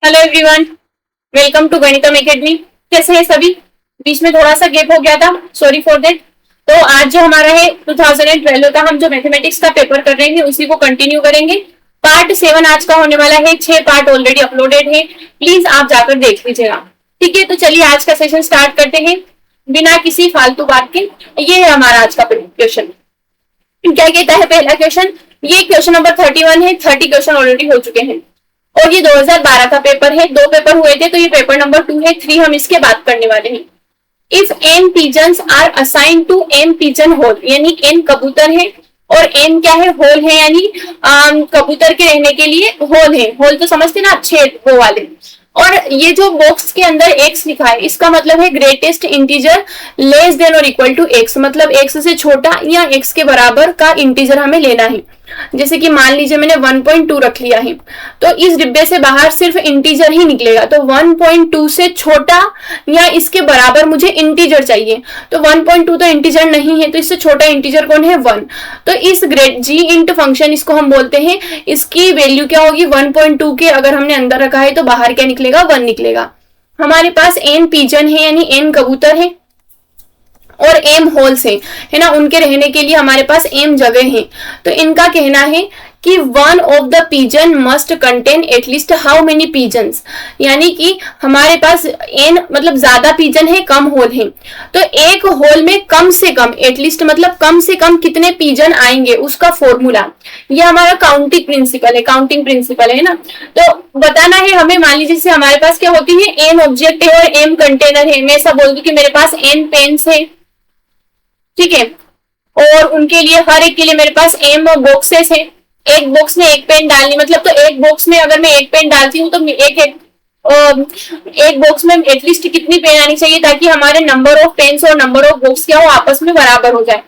Hello everyone, welcome to Ganitam academy. कैसे हैं सभी? बीच में थोड़ा सा गैप हो गया था, सॉरी फॉर दैट। तो आज जो हमारा है 2012 का हम जो मैथमेटिक्स का पेपर कर रहे हैं उसी को कंटिन्यू करेंगे। पार्ट 7 आज का होने वाला है। 6 पार्ट ऑलरेडी अपलोडेड है, प्लीज आप जाकर देख लीजिएगा। ठीक है, तो चलिए आज का सेशन स्टार्ट करते हैं बिना किसी फालतू बात के। ये है हमारा आज का क्वेश्चन। क्या कहता है पहला क्वेश्चन? ये क्वेश्चन नंबर 31 है। 30 क्वेश्चन ऑलरेडी हो चुके हैं और ये 2012 का पेपर है। 2 पेपर हुए थे, तो ये पेपर नंबर 2 है। 3 हम इसके बात करने वाले हैं। If n pigeons are assign to m pigeon hole, यानी n कबूतर है और n क्या है? होल है, यानी कबूतर के रहने के लिए होल है। होल तो समझते ना, छेद वो वाले। और ये जो बॉक्स के अंदर x लिखा है, इसका मतलब है ग्रेटेस्ट इंटीजर लेस देन और इक्वल टू x, मतलब x से छोटा या x के बराबर का इंटीजर हमें लेना है। जैसे कि मान लीजिए मैंने 1.2 रख लिया है, तो इस डिब्बे से बाहर सिर्फ इंटीजर ही निकलेगा। तो 1.2 से छोटा या इसके बराबर मुझे इंटीजर चाहिए। तो 1.2 तो इंटीजर नहीं है, तो इससे छोटा इंटीजर कौन है? 1। तो इस ग्रेट जी इंट फंक्शन इसको हम बोलते हैं। इसकी वैल्यू क्या होगी? 1.2 के अगर हमने अंदर रखा है तो बाहर क्या निकलेगा? 1 निकलेगा। हमारे पास n पिजन है, यानी n कबूतर है और एम होल्स है ना, उनके रहने के लिए हमारे पास एम जगह है। तो इनका कहना है कि one of the pigeon must contain at least how many pigeons, यानी कि हमारे पास एन मतलब ज्यादा पिजन है, कम होल है। तो एक होल में कम से कम, एटलीस्ट मतलब कम से कम कितने पिजन आएंगे उसका फॉर्मूला। ये हमारा काउंटिंग प्रिंसिपल है ना। तो बताना है हमें। मान लीजिए जैसे हमारे पास क्या होती है, एन ऑब्जेक्ट है और एम कंटेनर है। मैं ऐसा बोल दूं कि मेरे पास एन पेन्स है, ठीक है, और उनके लिए हर एक के लिए मेरे पास एम बॉक्सेस है। एक बॉक्स में एक पेन डालनी, मतलब तो एक बॉक्स में अगर मैं एक पेन डालती हूँ तो एक बॉक्स में एटलीस्ट कितनी पेन आनी चाहिए ताकि हमारे नंबर ऑफ पेन्स और नंबर ऑफ बॉक्स क्या हो, आपस में बराबर हो जाए।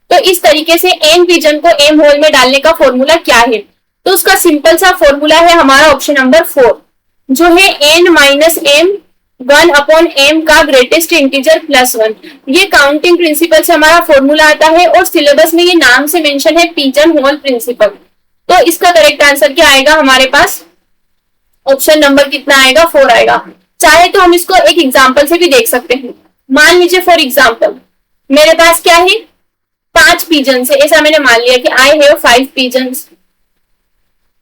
तो इस तरीके से एन पिजन को एम होल में डालने का फॉर्मूला क्या है? तो उसका सिंपल सा फॉर्मूला है हमारा ऑप्शन नंबर 4, जो है एन माइनस एम 1/m का ग्रेटेस्ट इंटीजर +1। ये काउंटिंग प्रिंसिपल से हमारा फॉर्मूला आता है और सिलेबस में ये नाम से मेंशन है, पिजन होल प्रिंसिपल। तो इसका करेक्ट आंसर क्या आएगा हमारे पास? ऑप्शन नंबर कितना आएगा? 4 आएगा। चाहे तो हम इसको एक एग्जांपल से भी देख सकते हैं। मान लीजिए फॉर एग्जांपल मेरे पास क्या है, 5 पिजन है। ऐसा मैंने मान लिया कि आई हैव 5 पिजन्स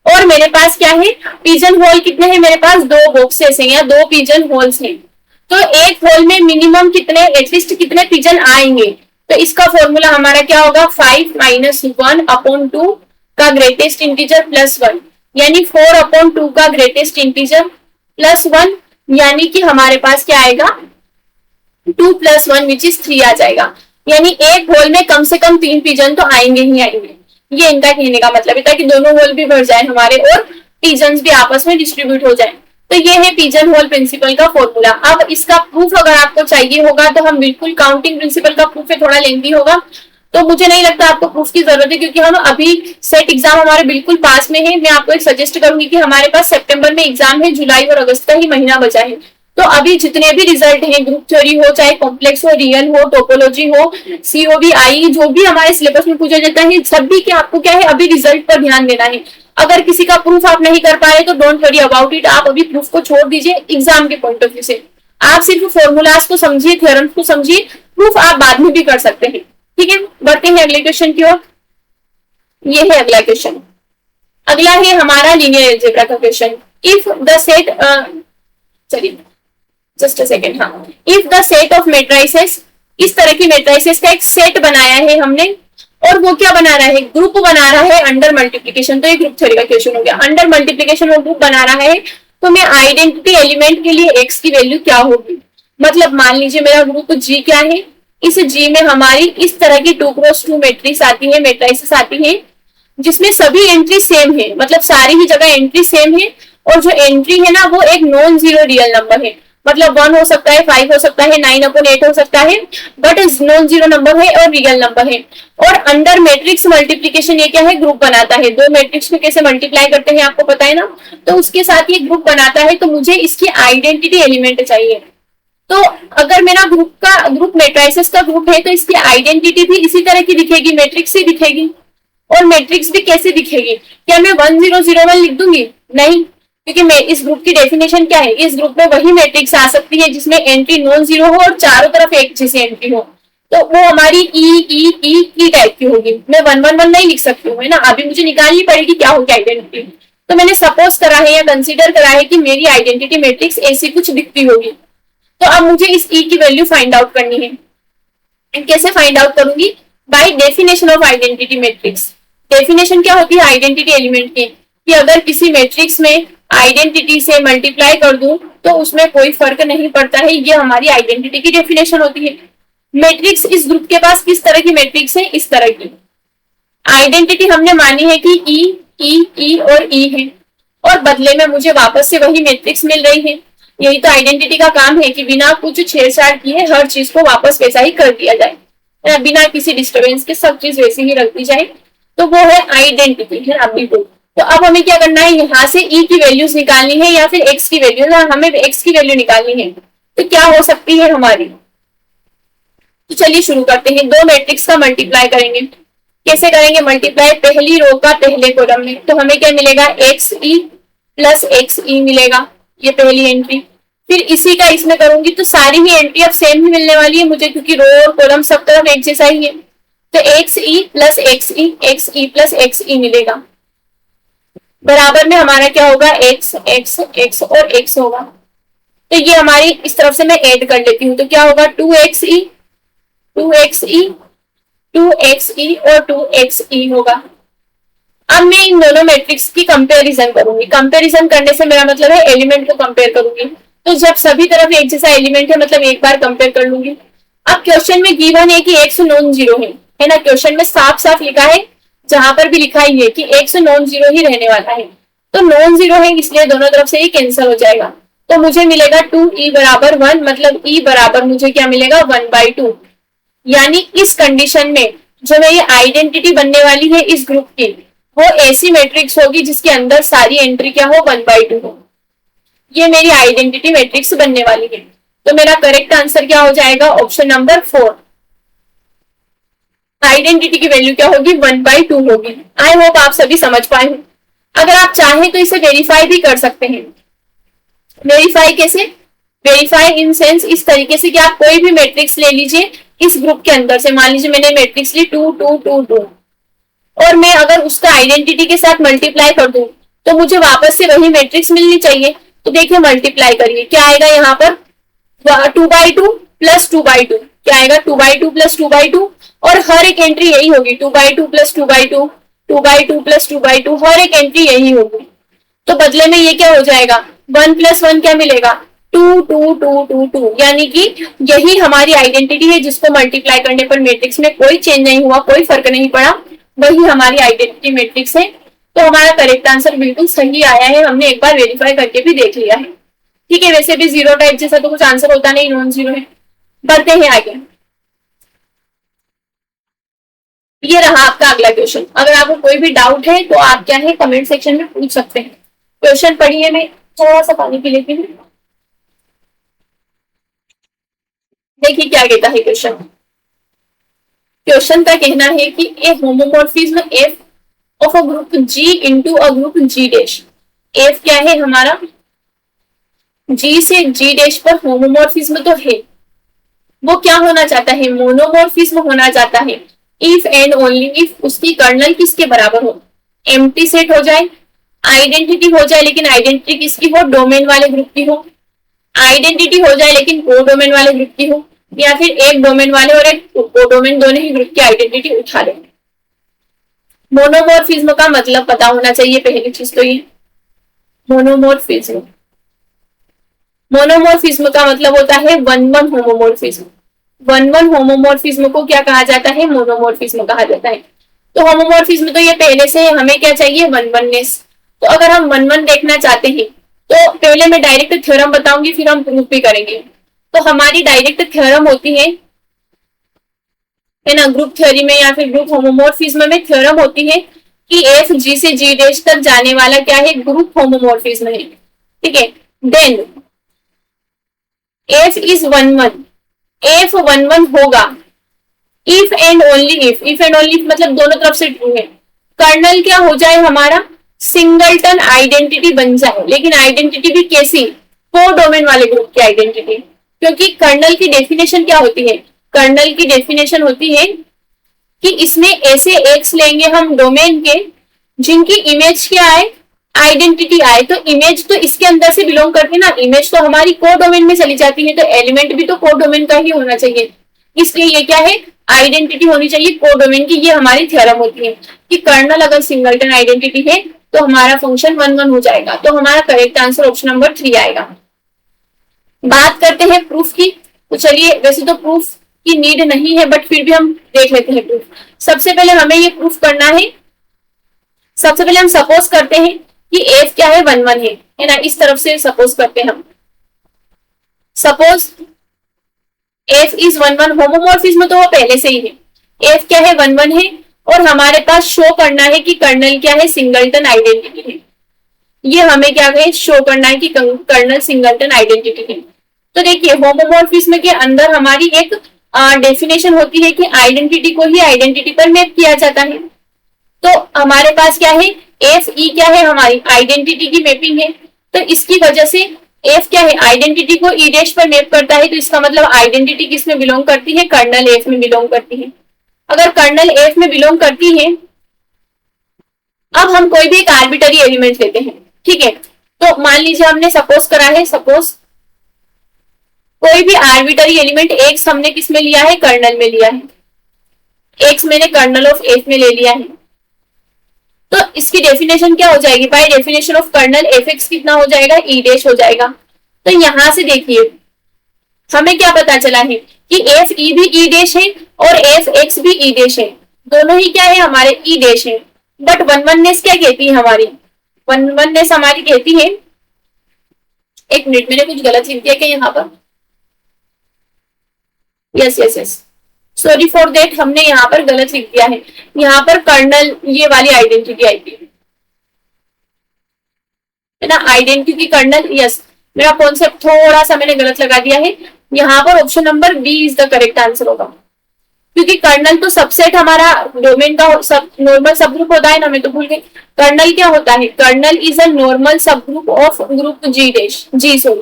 और मेरे पास क्या है, पिजन होल कितने हैं? मेरे पास 2 बॉक्सेस हैं या 2 पिजन होल्स हैं। तो एक होल में मिनिमम कितने, एटलीस्ट कितने पिजन आएंगे? तो इसका फॉर्मूला हमारा क्या होगा? 5 - 1/2 का ग्रेटेस्ट इंटीजर +1, यानी 4/2 का ग्रेटेस्ट इंटीजर +1, यानी कि हमारे पास क्या आएगा? 2 + 1 विच इज 3 आ जाएगा। यानी एक होल में कम से कम 3 पिजन तो आएंगे ही आएंगे। ये इनका कहने का मतलब है, ताकि दोनों होल भी भर जाए हमारे और पिजन्स भी आपस में डिस्ट्रीब्यूट हो जाए। तो ये है पिजन होल प्रिंसिपल का फॉर्मूला। अब इसका प्रूफ अगर आपको चाहिए होगा तो हम बिल्कुल, काउंटिंग प्रिंसिपल का प्रूफ है, थोड़ा लेंथी होगा, तो मुझे नहीं लगता आपको प्रूफ की जरूरत है, क्योंकि हम अभी सेट एग्जाम हमारे बिल्कुल पास में है। मैं आपको एक सजेस्ट करूंगी कि हमारे पास सितंबर में एग्जाम है, जुलाई और अगस्त का ही महीना बचा है। तो अभी जितने भी रिजल्ट हैं, ग्रुप थ्योरी हो, चाहे कॉम्प्लेक्स हो, रियल हो, टोपोलॉजी हो, सीओबी आई, जो भी हमारे सिलेबस में पूछा जाता है, सब भी क्या आपको क्या है, अभी रिजल्ट पर ध्यान देना है। अगर किसी का प्रूफ आप नहीं कर पा रहे तो डोंट वरी अबाउट इट, आप अभी प्रूफ को छोड़ दीजिए एग्जाम के पॉइंट ऑफ व्यू से। आप सिर्फ फॉर्मूलाज को समझिए, थ्योरम्स को समझिए, प्रूफ आप बाद में भी कर सकते हैं। ठीक है, बढ़ते हैं अगले क्वेश्चन की ओर। ये है अगला क्वेश्चन। अगला है हमारा लीनियर अलजेब्रा का क्वेश्चन। इफ द सेट, चलिए जस्ट अ सेकेंड, हाँ, if the set of matrices, इस तरह की मेट्राइसेस का एक सेट बनाया है हमने, और वो क्या बना रहा है? ग्रुप बना रहा है अंडर मल्टीप्लीकेशन। तो ये ग्रुप थ्योरी का क्वेश्चन हो गया। अंडर मल्टीप्लीकेशन वो ग्रुप बना रहा है, तो मैं आइडेंटिटी एलिमेंट के लिए x की वैल्यू क्या होगी? मतलब मान लीजिए मेरा ग्रुप G क्या है, इस G में हमारी इस तरह की 2x2 मैट्रिक्स आती है, मेट्राइसेस आती है, जिसमें सभी एंट्री सेम है, मतलब सारी ही जगह एंट्री सेम है, और जो एंट्री है ना वो एक नॉन जीरो रियल नंबर है। मतलब 1 हो सकता है, 5 हो सकता है, 9/8 हो सकता है, बट नॉन जीरो नंबर है और रियल नंबर है। और अंडर मैट्रिक्स मल्टीप्लीकेशन ये क्या है? ग्रुप बनाता है। 2 मैट्रिक्स को कैसे मल्टीप्लाई करते हैं आपको पता है ना, तो उसके साथ ये ग्रुप बनाता है। तो मुझे इसकी आइडेंटिटी एलिमेंट चाहिए। तो अगर मेरा ग्रुप मैट्रिसेस का ग्रुप है, तो इसकी आइडेंटिटी भी इसी तरह की दिखेगी, मैट्रिक्स ही दिखेगी। और मैट्रिक्स भी कैसे दिखेगी? क्या मैं 1001 लिख दूंगी? नहीं, क्योंकि मैं इस ग्रुप की डेफिनेशन क्या है, इस ग्रुप में वही मैट्रिक्स आ सकती है जिसमें एंट्री नॉन जीरो हो और चारों तरफ एक जैसी एंट्री हो, तो वो हमारी ई टाइप की होगी। मैं 111 नहीं लिख सकती हूँ, है ना, अभी मुझे निकालनी पड़ेगी क्या होगी आइडेंटिटी। तो मैंने सपोज करा है या कंसीडर करा है कि मेरी आइडेंटिटी मैट्रिक्स ऐसी कुछ दिखती होगी। तो अब मुझे इस ई की वैल्यू फाइंड आउट करनी है। कैसे फाइंड आउट करूंगी? Bye definition of identity matrix. Definition क्या होती है आइडेंटिटी एलिमेंट की, कि अगर किसी मैट्रिक्स में आइडेंटिटी से मल्टीप्लाई कर दूं तो उसमें कोई फर्क नहीं पड़ता है, ये हमारी आइडेंटिटी की डेफिनेशन होती है। मैट्रिक्स इस ग्रुप के पास किस तरह की मैट्रिक्स है, इस तरह की। आइडेंटिटी हमने मानी है कि ई और ई है, और बदले में मुझे वापस से वही मैट्रिक्स मिल रही है। यही तो आइडेंटिटी का काम है कि बिना कुछ छेड़छाड़ किए हर चीज को वापस वैसा ही कर दिया जाए, बिना किसी डिस्टर्बेंस के सब चीज वैसी ही रख दी जाए, तो वो है आइडेंटिटी, है ना। बिल्कुल। तो अब हमें क्या करना है, यहाँ से ई की वैल्यूज निकालनी है या फिर एक्स की वैल्यू, ना हमें एक्स की वैल्यू निकालनी है। तो क्या हो सकती है हमारी, तो चलिए शुरू करते हैं। दो मैट्रिक्स का मल्टीप्लाई करेंगे। कैसे करेंगे मल्टीप्लाई? पहली रो का पहले कॉलम में, तो हमें क्या मिलेगा, x E plus X E मिलेगा, ये पहली एंट्री। फिर इसी का इसमें करूंगी तो सारी ही एंट्री अब सेम ही मिलने वाली है मुझे, क्योंकि रो और कॉलम सब तरफ एक जैसा ही है। तो X E plus X E plus X E मिलेगा। बराबर में हमारा क्या होगा, एक्स एक्स एक्स और एक्स होगा। तो ये हमारी इस तरफ से मैं ऐड कर लेती हूँ, तो क्या होगा, टू एक्स ई और टू एक्स ई होगा। अब मैं इन दोनों मैट्रिक्स की कंपैरिजन करूंगी। कंपैरिजन करने से मेरा मतलब है एलिमेंट को कंपेयर करूंगी। तो जब सभी तरफ एक जैसा एलिमेंट है मतलब एक बार कंपेयर कर लूंगी। अब क्वेश्चन में गिवन है कि एक्स नॉन जीरो है ना, क्वेश्चन में साफ साफ लिखा है, जहां पर भी लिखा ही है कि एक्स नॉन जीरो ही रहने वाला है। तो नॉन जीरो है इसलिए दोनों तरफ से ही कैंसिल हो जाएगा। तो मुझे मिलेगा 2e बराबर 1, मतलब e बराबर मुझे क्या मिलेगा, 1/2। यानी इस कंडीशन में जो मेरी आइडेंटिटी बनने वाली है इस ग्रुप की, वो ऐसी मैट्रिक्स होगी जिसके अंदर सारी एंट्री क्या हो, 1/2 हो। ये मेरी आइडेंटिटी मैट्रिक्स बनने वाली है। तो मेरा करेक्ट आंसर क्या हो जाएगा, ऑप्शन नंबर 4। आइडेंटिटी की वैल्यू क्या होगी, 1/2 होगी। आई होप आप सभी समझ पाए हो। अगर आप चाहें तो इसे वेरीफाई भी कर सकते हैं। वेरीफाई कैसे? वेरीफाई इन सेंस इस तरीके से कि आप कोई भी मैट्रिक्स ले लीजिए इस ग्रुप के अंदर से, मान लीजिए मैंने मैट्रिक्स ली 2 2 2 2, और मैं अगर उसका आइडेंटिटी के साथ मल्टीप्लाई कर दूं तो मुझे वापस से वही मैट्रिक्स मिलनी चाहिए। तो देखिए मल्टीप्लाई करिए, क्या आएगा यहाँ पर, 2/2 प्लस 2/2, क्या आएगा, 2/2 प्लस 2/2, और हर एक एंट्री यही होगी, 2/2 प्लस 2/2, 2/2 प्लस 2/2, हर एक एंट्री यही होगी। तो बदले में ये क्या हो जाएगा, 1 + 1 क्या मिलेगा, 2 2 2 2 2, यानी कि यही हमारी आइडेंटिटी है जिसको मल्टीप्लाई करने पर मैट्रिक्स में कोई चेंज नहीं हुआ, कोई फर्क नहीं पड़ा, वही हमारी आइडेंटिटी मैट्रिक्स है। तो हमारा करेक्ट आंसर बिल्कुल सही आया है, हमने एक बार वेरीफाई करके भी देख लिया है। ठीक है, वैसे भी जीरो टाइप जैसा तो कुछ आंसर होता नहीं, नॉन जीरो है। बढ़ते हैं आगे। ये रहा आपका अगला क्वेश्चन। अगर आपको कोई भी डाउट है तो आप क्या है कमेंट सेक्शन में पूछ सकते हैं। क्वेश्चन पढ़िए, मैं थोड़ा सा पानी पी लेती हूँ। देखिए क्या कहता है क्वेश्चन। क्वेश्चन का कहना है कि a homomorphism F of a group G into a group G dash. F क्या है हमारा, G से G डैश पर होमोमॉर्फिज्म तो है, वो क्या होना चाहता है, मोनोमॉर्फिज्म होना चाहता है। इफ एंड ओनली इफ उसकी कर्नल किसके बराबर हो, एम्प्टी सेट हो जाए, आइडेंटिटी हो जाए, लेकिन आइडेंटिटी किसकी हो, डोमेन वाले ग्रुप की हो, आइडेंटिटी हो जाए लेकिन को डोमेन वाले ग्रुप की हो, या फिर एक डोमेन वाले और एक को डोमेन दोनों ही ग्रुप की आइडेंटिटी उठा ले। मोनोमॉर्फिज्म का मतलब पता होना चाहिए, पहली चीज तो ये। मोनोमॉर्फिज्म, मोनोमॉर्फिज्म का मतलब होता है 1-1 होमोमॉर्फिज्म। 1-1 होमोमॉर्फिज्म को क्या कहा जाता है, मोनोमॉर्फिज्म कहा जाता है। तो होमोमॉर्फिज्म तो ये पहले से हमें क्या चाहिए, 1-1नेस। तो अगर हम 1-1 देखना चाहते हैं तो पहले मैं डायरेक्ट थ्योरम बताऊंगी, फिर हम प्रूफ भी करेंगे। तो हमारी डायरेक्ट थ्योरम होती है ना, ग्रुप थ्योरी में या फिर ग्रुप होमोमॉर्फिज्म में थ्योरम होती है कि एफ G से G डैश तक जाने वाला क्या है, ग्रुप होमोमॉर्फिज्म है। ठीक है, देन एफ इज 1-1, एफ 1-1 होगा if and only if, if and only मतलब दोनों तरफ से ट्रू है। कर्नल क्या हो जाए हमारा, सिंगलटन आइडेंटिटी बन जाए, लेकिन आइडेंटिटी भी कैसी, कोडोमेन वाले ग्रुप की आइडेंटिटी। क्योंकि कर्नल की डेफिनेशन क्या होती है, कर्नल की डेफिनेशन होती है कि इसमें ऐसे एक्स लेंगे हम डोमेन के जिनकी इमेज क्या आए, आइडेंटिटी आए। तो इमेज तो इसके अंदर से बिलोंग करती है ना, इमेज तो हमारी कोडोमेन में चली जाती है, तो एलिमेंट भी तो कोडोमेन का ही होना चाहिए। इसलिए ये क्या है, आइडेंटिटी होनी चाहिए कोडोमेन की। ये हमारी थ्योरम होती है कि कर्नल अगर सिंगलटन आइडेंटिटी है तो हमारा फंक्शन 1 1 हो जाएगा। तो हमारा करेक्ट आंसर ऑप्शन नंबर 3 आएगा। बात करते हैं प्रूफ की। तो चलिए, वैसे तो प्रूफ की नीड नहीं है बट फिर भी हम देख लेते हैं प्रूफ। सबसे पहले हमें ये प्रूफ करना है, सबसे पहले हम सपोज करते हैं कि एफ क्या है, 1 1 है ना। इस तरफ से सपोज करते हैं हम, सपोज एफ इज 1 1, होमोमॉर्फिज्म तो वो पहले से ही है। एफ क्या है, 1 1 है और हमारे पास शो करना है कि कर्नल क्या है, सिंगलटन आइडेंटिटी है। ये हमें क्या है, शो करना है कि कर्नल सिंगलटन आइडेंटिटी है। तो देखिए, होमोमॉर्फिज्म के अंदर हमारी एक डेफिनेशन होती है कि आइडेंटिटी को ही आइडेंटिटी पर मैप किया जाता है। तो हमारे पास क्या है, एफ ई क्या है, हमारी आइडेंटिटी की मैपिंग है। तो इसकी वजह से एफ क्या है, आइडेंटिटी को ई डैश पर मैप करता है। तो इसका मतलब आइडेंटिटी किस में बिलोंग करती है, कर्नल एफ में बिलोंग करती है। अगर कर्नल एफ में बिलोंग करती है, अब हम कोई भी एक आर्बिटरी एलिमेंट लेते हैं, ठीक है। तो मान लीजिए हमने सपोज करा है, सपोज कोई भी आर्बिटरी एलिमेंट एक्स हमने किस में लिया है, कर्नल में लिया है। एक्स मैंने कर्नल ऑफ एफ में ले लिया है। तो इसकी डेफिनेशन क्या हो जाएगी, by definition of kernel F X कितना हो जाएगा, ई डैश हो जाएगा। तो यहां से देखिए हमें क्या पता चला है कि एफ ई भी ई डैश है और एफ एक्स भी ई डैश है, दोनों ही क्या है, हमारे ई डैश है। बट वन वननेस क्या कहती है, हमारी वन वननेस हमारी कहती है, एक मिनट मैंने कुछ गलत लिख दिया क्या यहाँ पर, yes yes yes, sorry for that, हमने यहाँ पर गलत लिख दिया है। यहाँ पर कर्नल ये वाली आइडेंटिटी आएगी है ना, आइडेंटिटी कर्नल, यस मेरा कॉन्सेप्ट थोड़ा सा मैंने गलत लगा दिया है। यहाँ पर option number B is the correct answer होगा, क्योंकि कर्नल तो सबसेट हमारा डोमेन का सब नॉर्मल सब ग्रुप होता है ना, मैं तो भूल गई। कर्नल क्या होता है, kernel is a normal subgroup of group G dash, G sorry.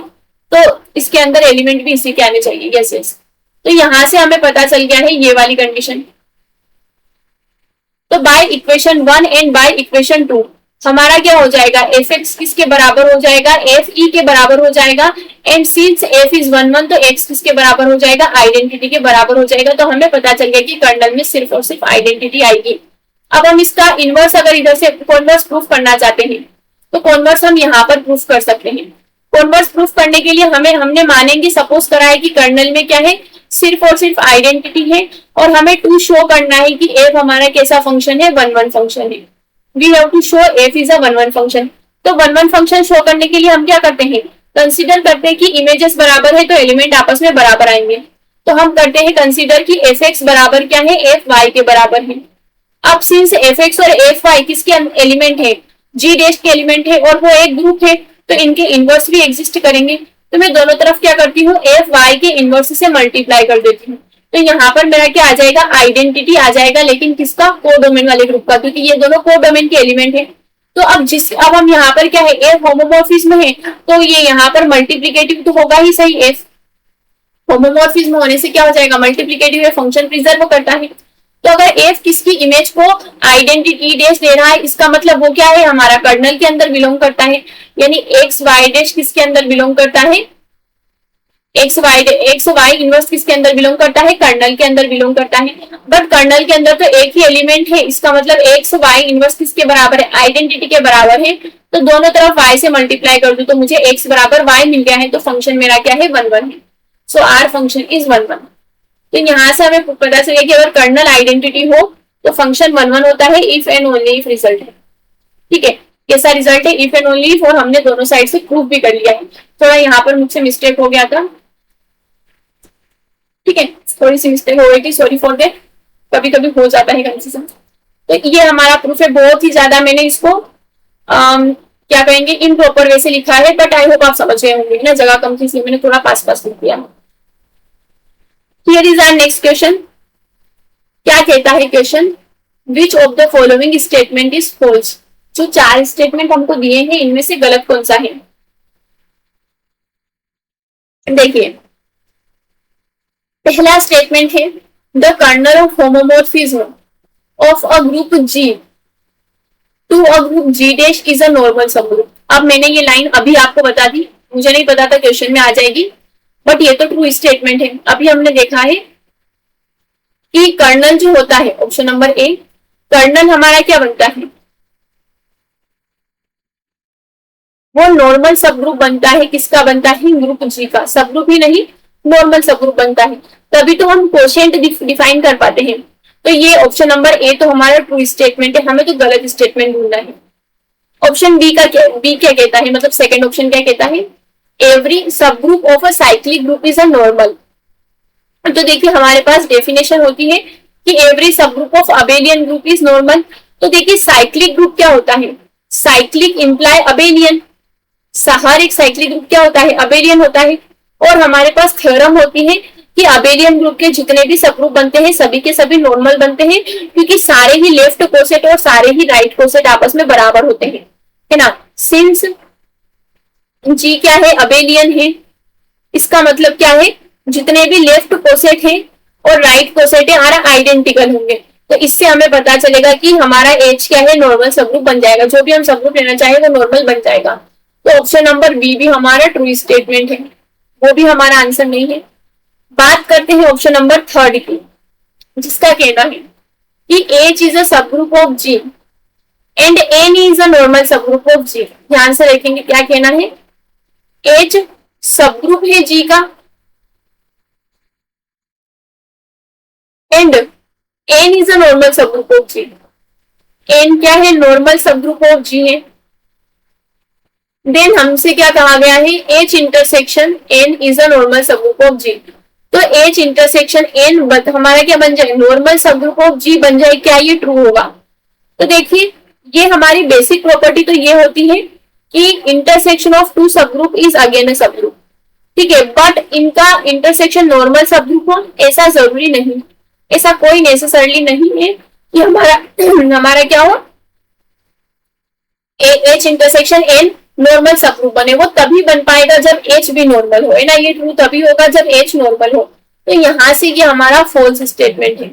तो इसके अंदर एलिमेंट भी इसी के आने चाहिए, यस यस। तो यहां से हमें पता चल गया है ये वाली कंडीशन। तो by equation 1 and by equation 2 हमारा क्या हो जाएगा, एफ एक्स किसके बराबर हो जाएगा, एफ ई के बराबर हो जाएगा। एंड सिंस एफ इज 1 1 तो एक्स किसके बराबर हो जाएगा, आइडेंटिटी के बराबर हो जाएगा। तो हमें पता चल गया कि कर्नल में सिर्फ और सिर्फ आइडेंटिटी आएगी। अब हम इसका इनवर्स अगर इधर से कॉन्वर्स प्रूफ करना चाहते हैं तो कॉन्वर्स हम यहाँ पर प्रूफ कर सकते हैं। कॉन्वर्स प्रूफ करने के लिए हमने मानेंगे, सपोज करा है कि कर्नल में क्या है, सिर्फ और सिर्फ आइडेंटिटी है और हमें टू शो करना है कि एफ हमारा कैसा फंक्शन है, 1 1 फंक्शन है। We have to show F is a 1 1 function. तो 1 1 फंक्शन शो करने के लिए हम क्या करते हैं, कंसीडर करते हैं कि इमेजेस बराबर है तो एलिमेंट आपस में बराबर आएंगे। तो हम करते हैं कंसीडर कि एफ एक्स बराबर क्या है, एफ वाई के बराबर है। अब सिंस एफ एक्स और एफ वाई किसके एलिमेंट है, जी डैश के एलिमेंट है और वो एक ग्रुप है, तो इनके इनवर्स भी एग्जिस्ट करेंगे। तो मैं दोनों तरफ क्या करती हूँ, एफ वाई के इनवर्स से मल्टीप्लाई कर देती हूँ। तो यहाँ पर मेरा क्या आ जाएगा, आइडेंटिटी आ जाएगा, लेकिन किसका, कोडोमेन वाले ग्रुप का, क्योंकि ये दोनों कोडोमेन के एलिमेंट है। तो अब हम यहाँ पर क्या है, एफ होमोमॉर्फिज्म है तो ये यहाँ पर मल्टीप्लीकेटिव तो होगा ही सही। एफ होमोमॉर्फिज्म होने से क्या हो जाएगा, मल्टीप्लीकेटिव है, फंक्शन प्रिजर्व करता है। तो अगर एफ किसकी इमेज को आइडेंटिटी डैश दे रहा है, इसका मतलब वो क्या है, हमारा कर्नल के अंदर बिलोंग करता है। यानी एक्स वाई डैश किसके अंदर बिलोंग करता है, एक्स वाई इनवर्स किसके अंदर बिलोंग करता है, कर्नल के अंदर बिलोंग करता है। बट कर्नल के अंदर तो एक ही एलिमेंट है, इसका मतलब एक्स वाई इनवर्स किसके बराबर है, आइडेंटिटी के बराबर है। तो दोनों तरफ वाई से मल्टीप्लाई कर दो तो मुझे एक्स बराबर वाई मिल गया है। तो फंक्शन मेरा क्या है, 1 1 है। सो आर फंक्शन इज 1 1। तो यहाँ से हमें पता चलेगा कि अगर कर्नल आइडेंटिटी हो तो फंक्शन 1 1 होता है, if and only if result है। ठीक है, कैसा रिजल्ट है, इफ एंड ओनली इफ, और हमने दोनों साइड से प्रूफ भी कर लिया है। थोड़ा यहाँ पर मुझसे मिस्टेक हो गया था, ठीक है, थोड़ी सी मिस्टेक हो गई थी, सॉरी फॉर दैट, कभी कभी हो जाता है कंफ्यूजन। तो ये हमारा प्रूफ है, बहुत ही ज्यादा मैंने इसको क्या कहेंगे, इम्प्रॉपर वे से लिखा है, बट आई होप आप समझ गए होंगे ना, जगह कम थी इसलिए मैंने थोड़ा पास पास लिख दिया। Here is our next question. क्या कहता है question, which of the following statement is false. जो 4 स्टेटमेंट हमको दिए हैं इनमें से गलत कौन सा है? देखिए, पहला स्टेटमेंट है the kernel of homomorphism of a group G to a group G dash is a normal subgroup. अब मैंने ये लाइन अभी आपको बता दी, मुझे नहीं पता था क्वेश्चन में आ जाएगी, बट ये तो ट्रू स्टेटमेंट है। अभी हमने देखा है कि कर्नल जो होता है, ऑप्शन नंबर ए, कर्नल हमारा क्या बनता है? वो नॉर्मल सब ग्रुप बनता है। किसका बनता है? ग्रुप जी का। सब ग्रुप ही नहीं, नॉर्मल सब ग्रुप बनता है, तभी तो हम कोशेंट डिफाइन कर पाते हैं। तो ये ऑप्शन नंबर ए तो हमारा ट्रू स्टेटमेंट है, हमें तो गलत स्टेटमेंट ढूंढना है। ऑप्शन बी का क्या, बी क्या कहता है, मतलब सेकंड ऑप्शन क्या कहता है? एवरी सब group of a cyclic group is a normal. तो देखिए हमारे पास डेफिनेशन होती है कि एवरी सब group of abelian group is normal. तो देखिए साइक्लिक ग्रुप क्या होता है? Cyclic imply abelian. हर एक साइक्लिक ग्रुप क्या होता है? अबेलियन होता है। और हमारे पास थ्योरम होती है कि अबेलियन ग्रुप के जितने भी सब ग्रुप बनते हैं सभी के सभी नॉर्मल बनते हैं, क्योंकि सारे ही लेफ्ट कोसेट और सारे ही राइट कोसेट आपस में बराबर होते हैं, है ना। सिंस जी क्या है? अबेलियन है। इसका मतलब क्या है? जितने भी लेफ्ट कोसेट है और राइट कोसेट है हमारा आइडेंटिकल होंगे। तो इससे हमें पता चलेगा कि हमारा एच क्या है? नॉर्मल सब ग्रुप बन जाएगा। जो भी हम सब ग्रुप लेना चाहें वो नॉर्मल बन जाएगा। तो ऑप्शन नंबर बी भी हमारा ट्रू स्टेटमेंट है, वो भी हमारा आंसर नहीं है। बात करते हैं ऑप्शन नंबर थर्ड की, जिसका कहना है कि H is a subgroup of G and N is a normal subgroup of G. ध्यान से देखेंगे क्या कहना है। एच सब ग्रुप है जी का and N is a normal subgroup of G. N क्या है? नॉर्मल सब ग्रुप ऑफ जी है। देन हमसे क्या कहा गया है? H intersection N is a normal subgroup of G. तो एच इंटरसेक्शन एन हमारा क्या बन जाए? नॉर्मल सब ग्रुप ऑफ जी बन जाए। क्या ये ट्रू होगा? तो देखिए ये हमारी बेसिक प्रॉपर्टी तो ये होती है कि इंटरसेक्शन ऑफ टू सब ग्रुप इज अगेन अ सब ग्रुप, ठीक है। बट इनका इंटरसेक्शन नॉर्मल सब ग्रुप हो ऐसा जरूरी नहीं, ऐसा कोई नेसेसरली नहीं है कि हमारा हमारा क्या हो? एच इंटरसेक्शन एन नॉर्मल सब ग्रुप बने। वो तभी बन पाएगा जब एच भी नॉर्मल हो, है ना। ये ट्रू तभी होगा जब एच नॉर्मल हो। तो यहां से ये हमारा फॉल्स स्टेटमेंट है।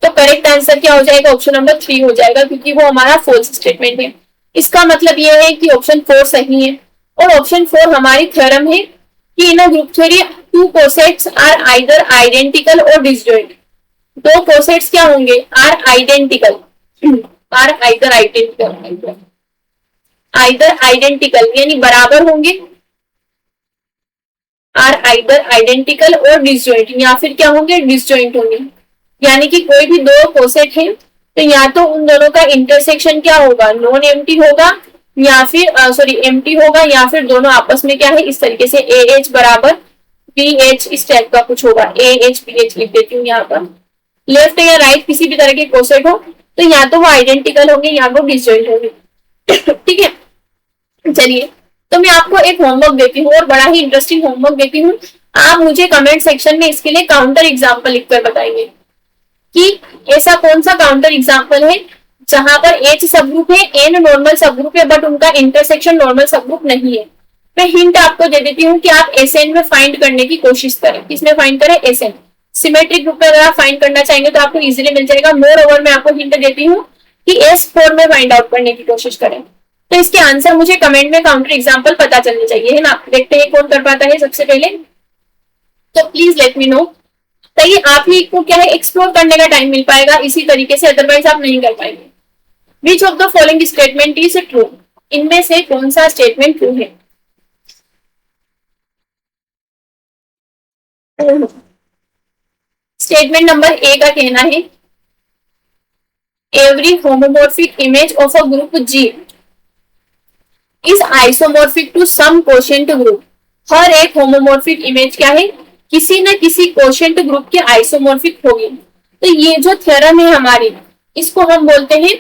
तो करेक्ट आंसर क्या हो जाएगा? ऑप्शन नंबर 3 हो जाएगा, क्योंकि वो हमारा फॉल्स स्टेटमेंट है। इसका मतलब ये है कि ऑप्शन 4 सही है। और ऑप्शन 4 हमारी थ्योरम है कि in a group theory two cosets are either identical और डिसजॉइंट। दो कोसेट्स क्या होंगे? Are identical, are either identical, either identical यानी बराबर होंगे, आर आइदर आइडेंटिकल और डिसजॉइंट, या फिर क्या होंगे? डिसजॉइंट होंगे। यानी कि कोई भी दो कोसेट है तो या तो उन दोनों का इंटरसेक्शन क्या होगा? नॉन एम्प्टी होगा, या फिर सॉरी एम्प्टी होगा, या फिर दोनों आपस में क्या है? इस तरीके से ए एच बराबर बी एच, इस टाइप का कुछ होगा। ए एच बी एच लिख देती हूँ यहाँ पर। लेफ्ट या राइट किसी भी तरह के कोसेट हो तो या तो वो आइडेंटिकल होंगे या वो डिसजॉइंट होंगे, ठीक है। चलिए, तो मैं आपको एक होमवर्क देती हूँ और बड़ा ही इंटरेस्टिंग होमवर्क देती हूँ। आप मुझे कमेंट सेक्शन में इसके लिए काउंटर एग्जाम्पल लिखकर बताइए कि ऐसा कौन सा काउंटर एग्जाम्पल है जहां पर एच सब ग्रुप है, एन नॉर्मल सब ग्रुप है, बट उनका इंटरसेक्शन नॉर्मल सब ग्रुप नहीं है। मैं हिंट आपको दे देती हूँ कि आप एसएन में फाइंड करने की कोशिश करें। किसमें फाइंड करें? एसएन सिमेट्रिक ग्रुप में। अगर आप फाइंड करना चाहेंगे तो आपको इजीली मिल जाएगा। मोर ओवर मैं आपको हिंट देती हूँ कि S4 में फाइंड आउट करने की कोशिश करें। तो इसके आंसर मुझे कमेंट में काउंटर एग्जाम्पल पता चलने चाहिए, है ना। देखते हैं कौन कर पाता है सबसे पहले। तो प्लीज लेट मी नो, ताकि आप ही को क्या है एक्सप्लोर करने का टाइम मिल पाएगा इसी तरीके से, अदरवाइज आप नहीं कर पाएंगे। Which of the following statement is true? इनमें से कौन सा स्टेटमेंट ट्रू है? स्टेटमेंट नंबर ए का कहना है every homomorphic image of a group G is isomorphic to some quotient group. हर एक होमोमॉर्फिक इमेज क्या है? किसी न किसी कोशेंट ग्रुप के आइसोमॉर्फिक होगी। तो ये जो थ्योरम है हमारी, इसको हम बोलते हैं